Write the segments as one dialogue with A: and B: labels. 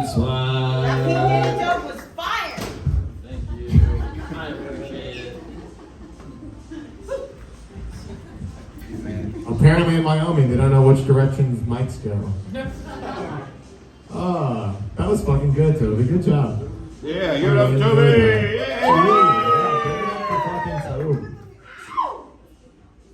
A: That's why.
B: That King joke was fire.
A: Thank you. I appreciate it.
C: Apparently in Wyoming, they don't know which directions mics go. That was fucking good, Toby. Good job.
D: Yeah, give it up, Toby!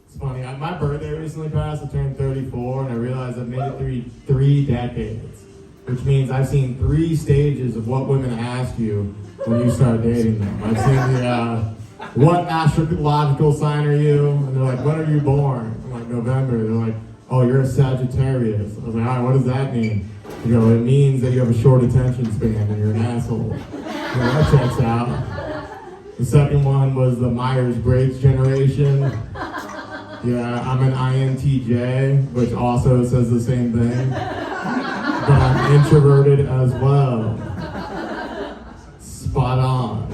C: It's funny. My birthday recently passed. I turned 34, and I realized I've made it through 3 decades, which means I've seen 3 stages of what women ask you when you start dating them. I've seen the what astrological sign are you? And they're like, when are you born? I'm like, November. They're like, oh, you're a Sagittarius. I was like, all right, what does that mean? You know, it means that you have a short attention span and you're an asshole. That checks out. The second one was the Myers-Briggs generation. Yeah, I'm an INTJ, which also says the same thing. But I'm introverted as well. Spot on.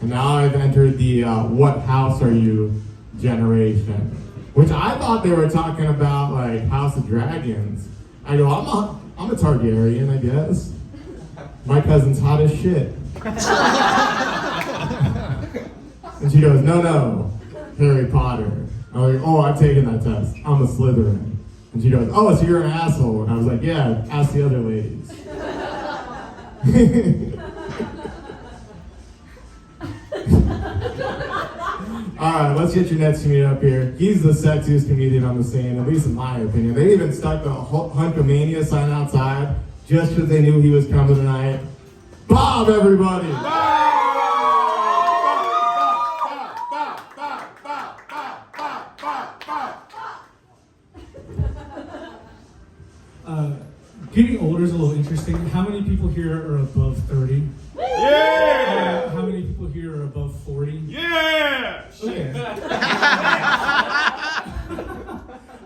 C: And now I've entered the what house are you generation, which I thought they were talking about like House of Dragons. I go, I'm a Targaryen, I guess. My cousin's hot as shit. And she goes, no, Harry Potter. I'm like, oh, I've taken that test. I'm a Slytherin. And she goes, oh, so you're an asshole. And I was like, yeah, ask the other ladies. Alright, let's get your next comedian up here. He's the sexiest comedian on the scene, at least in my opinion. They even stuck the Hunkomania sign outside just because they knew he was coming tonight. Bob, everybody!
E: Getting older is a little interesting. How many people here are above 30?
D: Yeah!
E: How many people here are above 40?
D: Yeah!
E: Okay.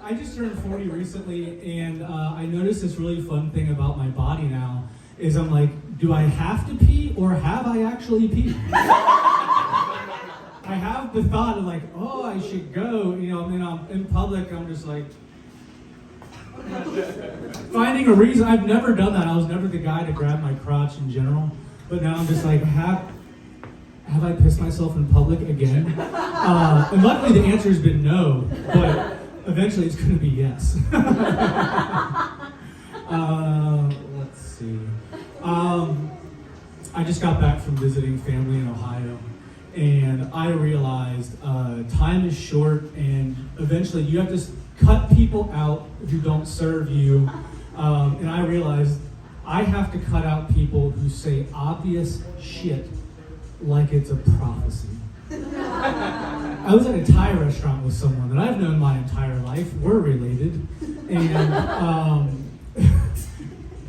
E: I just turned 40 recently, and I noticed this really fun thing about my body now, is I'm like, do I have to pee, or have I actually peed? I have the thought of like, oh, I should go, you know, I mean, I'm in public, I'm just like, finding a reason. I've never done that. I was never the guy to grab my crotch in general, but now I'm just like, have I pissed myself in public again? And luckily the answer has been no, but eventually it's going to be yes. Let's see. I just got back from visiting family in Ohio, and I realized time is short, and eventually you have to cut people out who don't serve you. And I realized I have to cut out people who say obvious shit like it's a prophecy. I was at a Thai restaurant with someone that I've known my entire life. We're related. And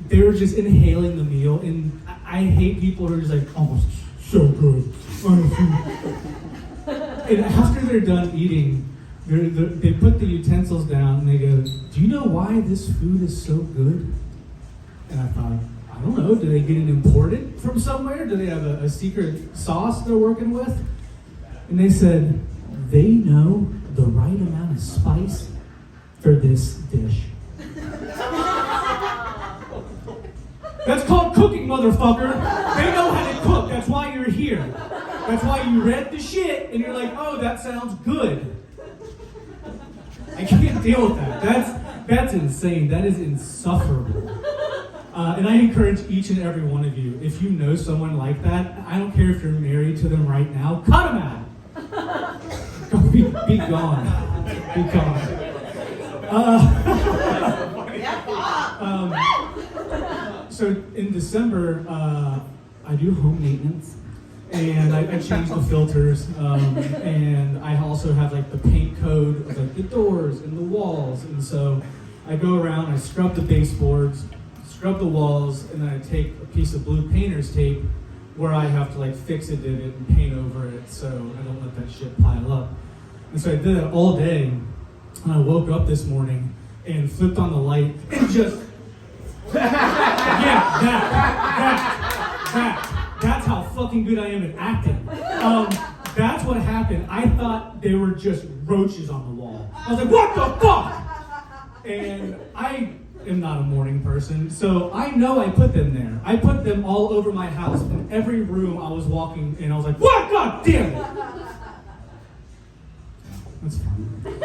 E: they were just inhaling the meal. And I hate people who are just like, oh, so good. And after they're done eating, they put the utensils down and they go, do you know why this food is so good? And I thought, I don't know, do they get it imported from somewhere? Do they have a secret sauce they're working with? And they said, they know the right amount of spice for this dish. That's called cooking, motherfucker. They know how to cook, that's why you're here. That's why you read the shit and you're like, oh, that sounds good. I can't deal with that. That's insane. That is insufferable. And I encourage each and every one of you, if you know someone like that, I don't care if you're married to them right now, cut them out. Be gone. Be gone. So in December, I do home maintenance. And I changed the filters, and I also have like the paint code of like the doors and the walls, and so I go around, I scrub the baseboards, scrub the walls, and then I take a piece of blue painter's tape where I have to like fix a divot and paint over it so I don't let that shit pile up. And so I did that all day, and I woke up this morning and flipped on the light and just yeah, that. That's how fucking good I am at acting. That's what happened. I thought they were just roaches on the wall. I was like, what the fuck? And I am not a morning person, so I know I put them there. I put them all over my house in every room I was walking in. I was like, what? God damn it! That's fine.